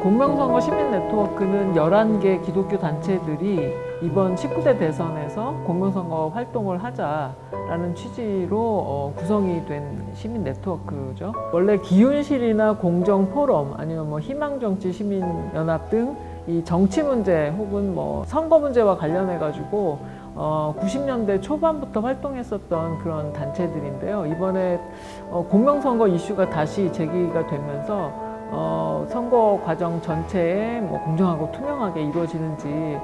공명선거 시민네트워크는 11개 기독교 단체들이 이번 19대 대선에서 공명선거 활동을 하자라는 취지로 구성이 된 시민네트워크죠. 원래 기훈실이나 공정포럼 아니면 뭐 희망정치 시민연합 등 이 정치 문제 혹은 뭐 선거 문제와 관련해 가지고 90년대 초반부터 활동했었던 그런 단체들인데요. 이번에 공명선거 이슈가 다시 제기가 되면서 선거 과정 전체에 뭐 공정하고 투명하게 이루어지는지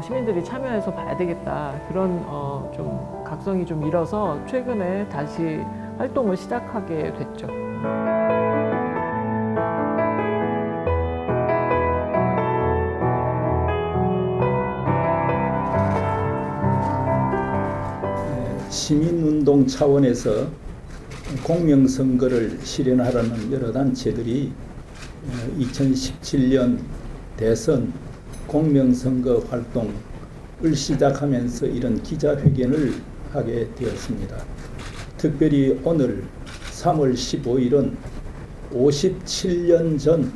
시민들이 참여해서 봐야 되겠다. 그런 좀 각성이 좀 일어서 최근에 다시 활동을 시작하게 됐죠. 시민운동 차원에서 공명선거를 실현하려는 여러 단체들이 2017년 대선 공명선거 활동을 시작하면서 이런 기자회견을 하게 되었습니다. 특별히 오늘 3월 15일은 57년 전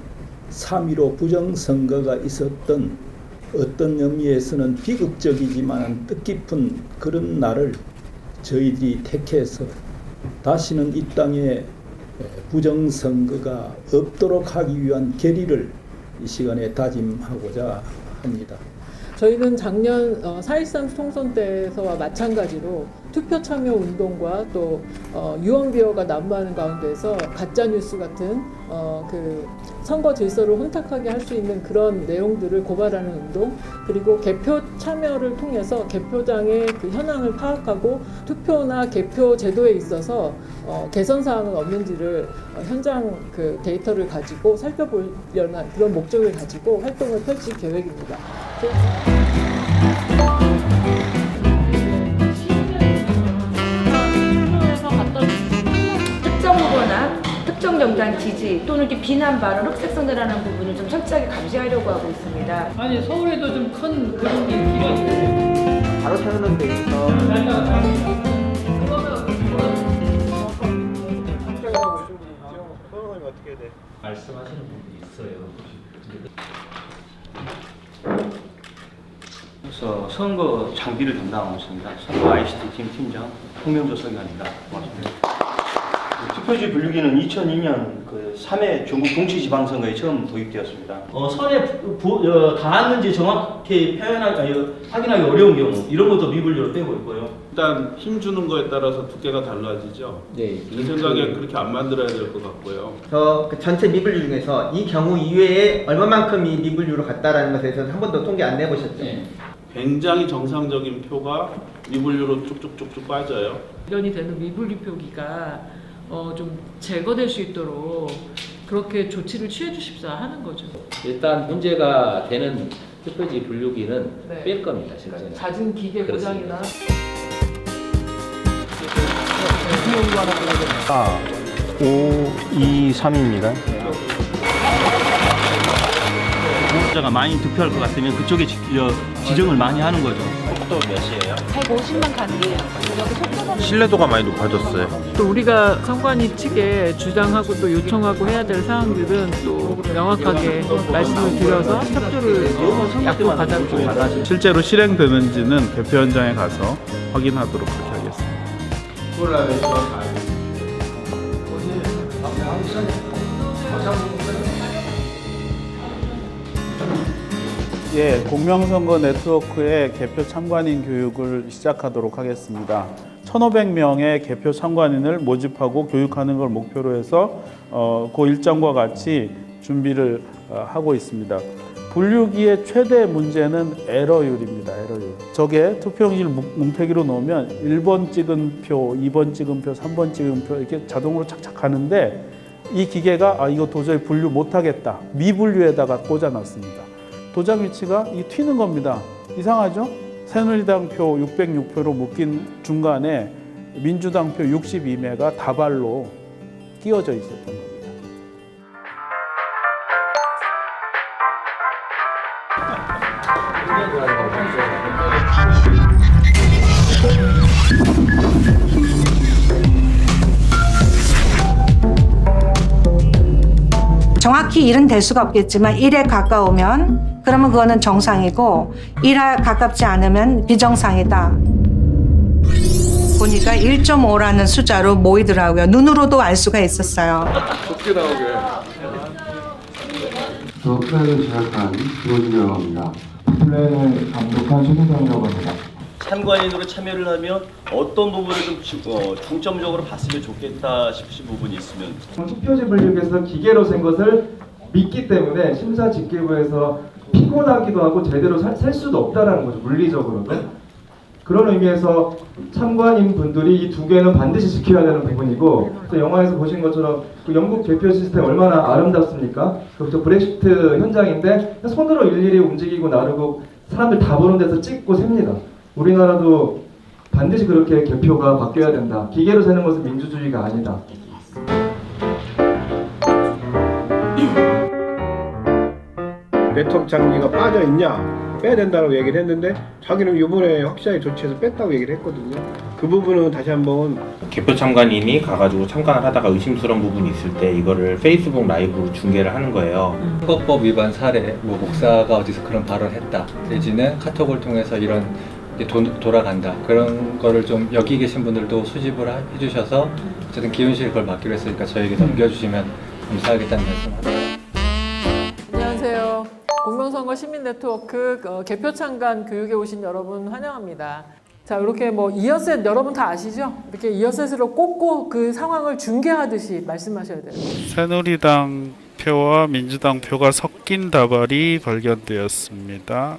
3.15 부정선거가 있었던 어떤 의미에서는 비극적이지만 뜻깊은 그런 날을 저희들이 택해서 다시는 이 땅에 부정선거가 없도록 하기 위한 결의를 이 시간에 다짐하고자 합니다. 저희는 작년 4.13 총선 때와 마찬가지로 투표 참여 운동과 또 유언비어가 난무하는 가운데서 가짜 뉴스 같은 그 선거 질서를 혼탁하게 할 수 있는 그런 내용들을 고발하는 운동, 그리고 개표 참여를 통해서 개표장의 그 현황을 파악하고 투표나 개표 제도에 있어서 개선 사항은 없는지를 현장 그 데이터를 가지고 살펴보려는 그런 목적을 가지고 활동을 펼칠 계획입니다. 특정 후보나 특정 정당 지지 또는 이렇게 비난 발언, 흑색선전하는 부분을 좀 철저하게 감시하려고 하고 있습니다. 아니 서울에도 좀 큰 그런 게 필요한데 바로 세우는 데 있어. 말씀하시는 분이 있어요. 그래서 선거 장비를 담당하고 있습니다. 선거 ICT 팀 팀장 홍명조 서기관입니다. 고맙습니다. 투표지 분류기는 2002년 그 3회 전국 동시지방선거에 처음 도입되었습니다. 선에 닿았는지 정확히 확인하기 어려운 경우 이런 것도 미분류로 빼고 있고요. 일단 힘 주는 거에 따라서 두께가 달라지죠. 네. 제 생각에 그렇게 안 만들어야 될 것 같고요. 그 전체 미분류 중에서 이 경우 이외에 얼마만큼이 미분류로 갔다라는 것에 대해서 한 번도 통계 안 내보셨죠? 네. 굉장히 정상적인 표가 미분류로 쭉쭉쭉쭉 빠져요. 발견이 되는 미분류 표기가 좀 제거될 수 있도록 그렇게 조치를 취해 주십사 하는 거죠. 일단 문제가 되는 투표지 분류기는 네. 뺄 겁니다. 실제는. 잦은 기계 고장이나 523입니다. 후보자가 많이 득표할 것 같으면 그쪽에 지정을 많이 하는 거죠. 속도 몇이에요? 150만 가능해요. 신뢰도가 많이 높아졌어요. 또 우리가 선관위 측에 주장하고 또 요청하고 해야 될 사항들은 또 명확하게 말씀을 드려서 협조를 약속하자고. 실제로 실행되는지는 개표 현장에 가서 확인하도록 그렇게 하겠습니다. 예, 공명선거 네트워크의 개표 참관인 교육을 시작하도록 하겠습니다. 1,500명의 개표 참관인을 모집하고 교육하는 걸 목표로 해서 그 일정과 같이 준비를 하고 있습니다. 분류기의 최대 문제는 에러율입니다. 에러율. 저게 투표용지를 뭉태기로 놓으면 1번 찍은 표, 2번 찍은 표, 3번 찍은 표 이렇게 자동으로 착착 가는데 이 기계가 이거 도저히 분류 못하겠다. 미분류에다가 꽂아놨습니다. 도장 위치가 이 튀는 겁니다. 이상하죠? 새누리당 표 606표로 묶인 중간에 민주당 표 62매가 다발로 끼워져 있었던 겁니다. 정확히 1은 될 수가 없겠지만 1에 가까우면 그러면 그거는 정상이고 1에 가깝지 않으면 비정상이다. 보니까 1.5라는 숫자로 모이더라고요. 눈으로도 알 수가 있었어요. 저 플랜을 제작한 김호준이라고 합니다. 플랜을 감독한 최승상이라고 합니다. 참관인으로 참여를 하면 어떤 부분을 좀 중점적으로 봤으면 좋겠다 싶으신 부분이 있으면. 투표지 분류기에서 기계로 센 것을 믿기 때문에 심사 집계부에서 피곤하기도 하고 제대로 셀 수도 없다라는 거죠, 물리적으로도. 그런 의미에서 참관인 분들이 이 두 개는 반드시 지켜야 되는 부분이고, 또 영화에서 보신 것처럼 그 영국 개표 시스템 얼마나 아름답습니까? 그것도 브렉시트 현장인데 손으로 일일이 움직이고 나르고 사람들 다 보는 데서 찍고 셉니다. 우리나라도 반드시 그렇게 개표가 바뀌어야 된다. 기계로 세는 것은 민주주의가 아니다. 네트워크 장비가 빠져 있냐? 빼야 된다고 얘기를 했는데 자기는 이번에 확실하게 조치해서 뺐다고 얘기를 했거든요. 그 부분은 다시 한번 개표 참관인이 가가지고 참관을 하다가 의심스러운 부분이 있을 때 이거를 페이스북 라이브로 중계를 하는 거예요. 선거법 위반 사례, 뭐 목사가 어디서 그런 발언했다 내지는 카톡을 통해서 이런 게 돌아간다, 그런 거를 좀 여기 계신 분들도 수집을 해주셔서 어쨌든 기훈실이 그걸 맡기로 했으니까 저에게 넘겨주시면 감사하겠다는 말씀을 하고요. 안녕하세요. 공명선거 시민네트워크 개표 참관 교육에 오신 여러분 환영합니다. 자, 이렇게 뭐 이어셋 여러분 다 아시죠? 이렇게 이어셋으로 꽂고 그 상황을 중계하듯이 말씀하셔야 돼요. 새누리당 표와 민주당 표가 섞인 다발이 발견되었습니다.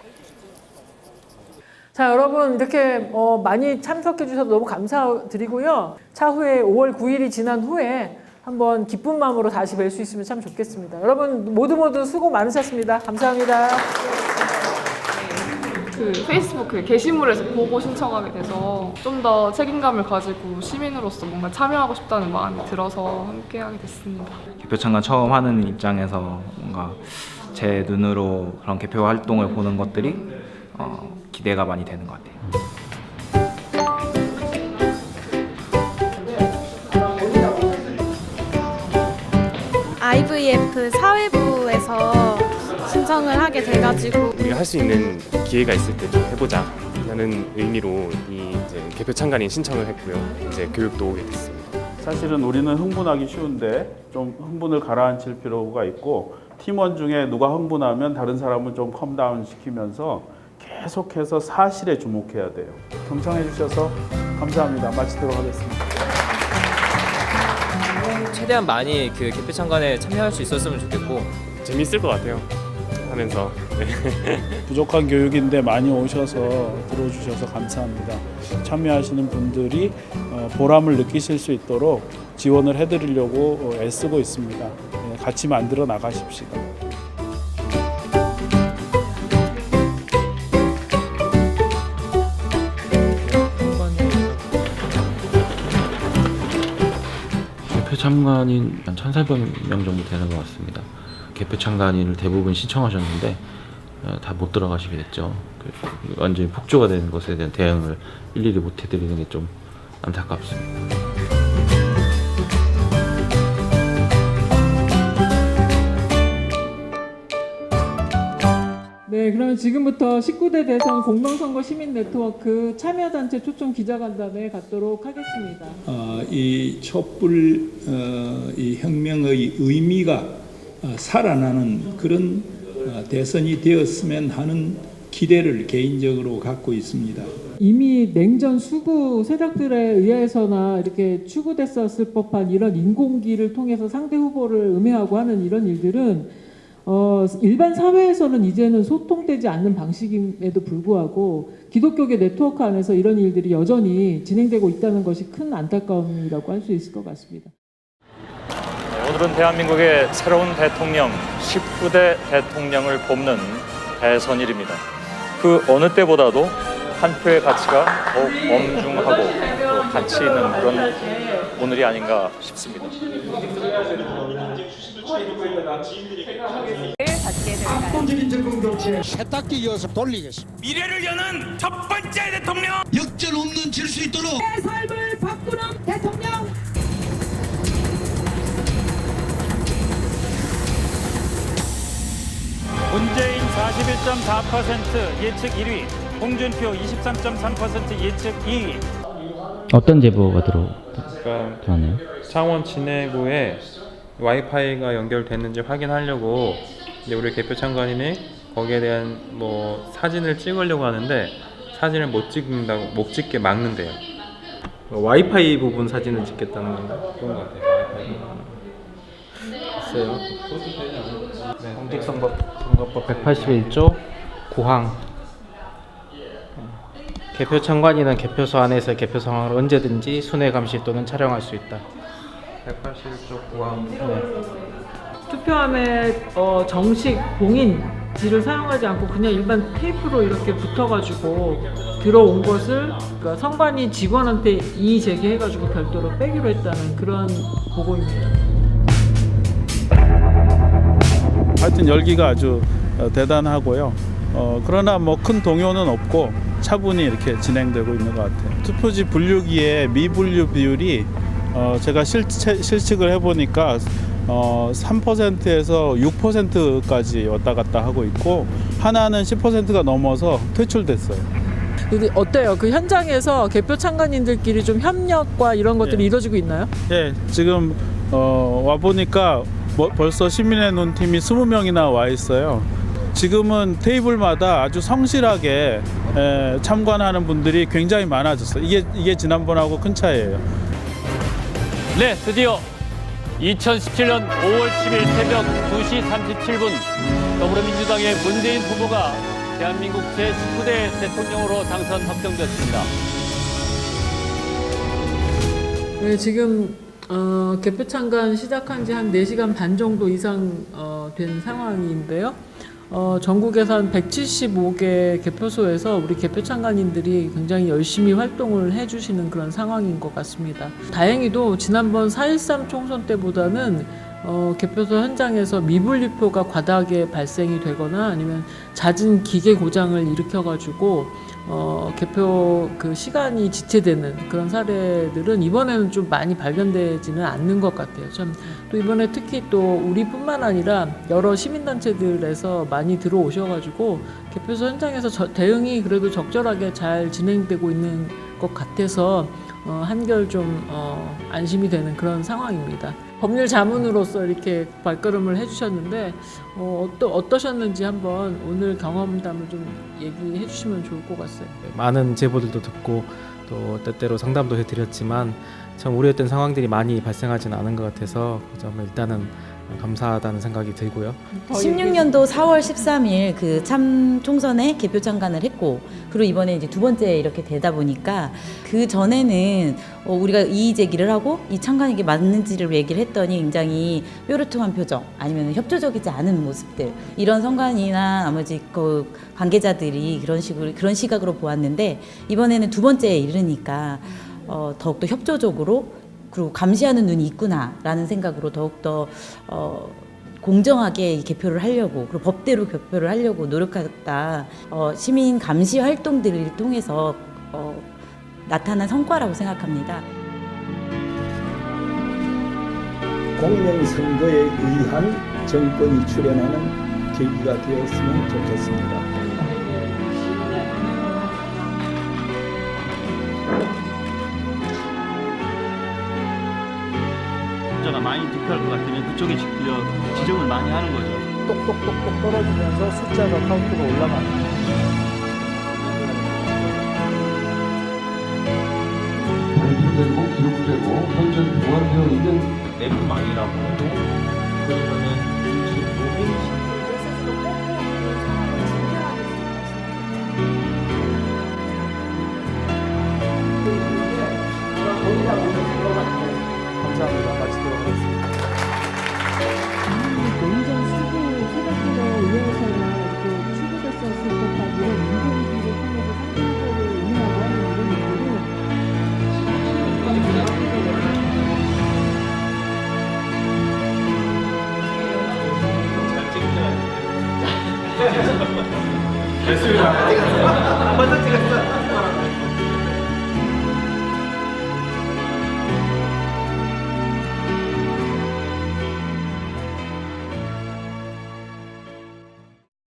자, 여러분 이렇게 많이 참석해 주셔서 너무 감사드리고요. 차후에 5월 9일이 지난 후에 한번 기쁜 마음으로 다시 뵐 수 있으면 참 좋겠습니다. 여러분 모두 수고 많으셨습니다. 감사합니다. 그 페이스북 그 게시물에서 보고 신청하게 돼서 좀 더 책임감을 가지고 시민으로서 뭔가 참여하고 싶다는 마음이 들어서 함께하게 됐습니다. 개표 참관 처음 하는 입장에서 뭔가 제 눈으로 그런 개표 활동을 보는 것들이 기대가 많이 되는 것 같아요. IVF 사회부에서 신청을 하게 돼가지고 우리가 할 수 있는 기회가 있을 때 좀 해보자 라는 의미로 이 이제 개표 참관인 신청을 했고요. 이제 교육도 오게 됐습니다. 사실은 우리는 흥분하기 쉬운데 좀 흥분을 가라앉힐 필요가 있고, 팀원 중에 누가 흥분하면 다른 사람을 좀 컴다운 시키면서 계속해서 사실에 주목해야 돼요. 경청해 주셔서 감사합니다. 마치도록 하겠습니다. 최대한 많이 그 개표 참관에 참여할 수 있었으면 좋겠고 재밌을 것 같아요. 하면서. 네. 부족한 교육인데 많이 오셔서 들어주셔서 감사합니다. 참여하시는 분들이 보람을 느끼실 수 있도록 지원을 해드리려고 애쓰고 있습니다. 같이 만들어 나가십시다. 개표 참관인 한 1,400명 정도 되는 것 같습니다. 개표 참관인을 대부분 신청하셨는데 다 못 들어가시게 됐죠. 완전히 폭주가 되는 것에 대한 대응을 일일이 못 해드리는 게 좀 안타깝습니다. 네, 그러면 지금부터 19대 대선 공명선거 시민네트워크 참여단체 초청 기자간담회 갖도록 하겠습니다. 이 촛불 이 혁명의 의미가 살아나는 그런 대선이 되었으면 하는 기대를 개인적으로 갖고 있습니다. 이미 냉전 수구 세력들에 의해서나 이렇게 추구됐었을 법한 이런 인공기를 통해서 상대 후보를 음해하고 하는 이런 일들은 일반 사회에서는 이제는 소통되지 않는 방식임에도 불구하고 기독교계 네트워크 안에서 이런 일들이 여전히 진행되고 있다는 것이 큰 안타까움이라고 할 수 있을 것 같습니다. 오늘은 대한민국의 새로운 대통령, 19대 대통령을 뽑는 대선일입니다. 그 어느 때보다도 한 표의 가치가 더욱 엄중하고 또 가치 있는 그런 오늘이 아닌가 싶습니다. 압도적인 정권 교체 세탁기 이어서 돌리겠습니다. 미래를 여는 첫 번째 대통령, 역전 없는 질 수 있도록 내 삶을 바꾸는 대통령. 문재인 41.4% 예측 1위, 홍준표 23.3% 예측 2위. 어떤 제보가 들어왔나요? 창원 진해구에 와이파이가 연결됐는지 확인하려고 이제 우리 개표 참관인이 거기에 대한 뭐 사진을 찍으려고 하는데 사진을 못 찍게 막는데요. 와이파이 부분 사진을 찍겠다는 건가요? 그런 것 같아요. 글쎄요. 공직선거법 181조 9항 개표 참관인은 개표소 안에서 개표 상황을 언제든지 순회 감시 또는 촬영할 수 있다. 181조 9항. 네. 투표함에 정식 봉인지를 사용하지 않고 그냥 일반 테이프로 이렇게 붙어가지고 들어온 것을 그러니까 선관위 직원한테 이의 제기해가지고 별도로 빼기로 했다는 그런 보고입니다. 하여튼 열기가 아주 대단하고요. 그러나 뭐 큰 동요는 없고 차분히 이렇게 진행되고 있는 것 같아요. 투표지 분류기의 미분류 비율이 제가 실측을 해보니까 3%에서 6%까지 왔다 갔다 하고 있고 하나는 10%가 넘어서 퇴출됐어요. 근데 어때요? 그 현장에서 개표 참관인들끼리 좀 협력과 이런 것들이 이루어지고 있나요? 예, 지금 와 보니까 벌써 시민의 눈 팀이 20명이나 와 있어요. 지금은 테이블마다 아주 성실하게 참관하는 분들이 굉장히 많아졌어요. 이게 지난번하고 큰 차이예요. 네, 드디어 2017년 5월 10일 새벽 2시 37분 더불어민주당의 문재인 후보가 대한민국 제19대 대통령으로 당선 확정되었습니다. 네, 지금 개표 참관 시작한 지 한 4시간 반 정도 이상 된 상황인데요. 전국에서 한 175개 개표소에서 우리 개표 참관인들이 굉장히 열심히 활동을 해주시는 그런 상황인 것 같습니다. 다행히도 지난번 4.13 총선 때보다는 개표소 현장에서 미분류표가 과다하게 발생이 되거나 아니면 잦은 기계 고장을 일으켜가지고 개표 그 시간이 지체되는 그런 사례들은 이번에는 좀 많이 발견되지는 않는 것 같아요. 참 또 이번에 특히 또 우리뿐만 아니라 여러 시민단체들에서 많이 들어오셔가지고 개표소 현장에서 대응이 그래도 적절하게 잘 진행되고 있는 것 같아서 한결 좀 안심이 되는 그런 상황입니다. 법률 자문으로서 이렇게 발걸음을 해주셨는데 어떠셨는지 한번 오늘 경험담을 좀 얘기해 주시면 좋을 것 같아요. 많은 제보들도 듣고 또 때때로 상담도 해드렸지만 참 우려했던 상황들이 많이 발생하지는 않은 것 같아서 일단은 감사하다는 생각이 들고요. 16년도 4월 13일 그 참 총선에 개표 참관을 했고 그리고 이번에 이제 두 번째 이렇게 되다 보니까 그 전에는 우리가 이의 제기를 하고 이 참관에게 맞는지를 얘기를 했더니 굉장히 뾰루퉁한 표정 아니면 협조적이지 않은 모습들 이런 선관위나 나머지 그 관계자들이 그런 시각으로 보았는데 이번에는 두 번째에 이르니까 더욱더 협조적으로 그리고 감시하는 눈이 있구나라는 생각으로 더욱더 공정하게 개표를 하려고 그리고 법대로 개표를 하려고 노력했다. 시민 감시 활동들을 통해서 나타난 성과라고 생각합니다. 공명선거에 의한 정권이 출현하는 계기가 되었으면 좋겠습니다. 숫자가 많이 득표할 것 같으면 그쪽에 지정을 많이 하는 거죠. 똑똑똑똑 떨어지면서 숫자가 카운트가 올라가는 발표되고 기록되고 현재 보관되어 있는 내부망이라고 해도 그러면은 감사합니다. 마치도록 하겠습니다. 농장 쓰고 세력으로 의회에서나 이렇게 출구됐었을 법한 이런 인공지를 통해서 상징적으로 운영하고 하는 이런 일들을 잘 찍어야 돼. 됐습니다. 한번 더 찍었어.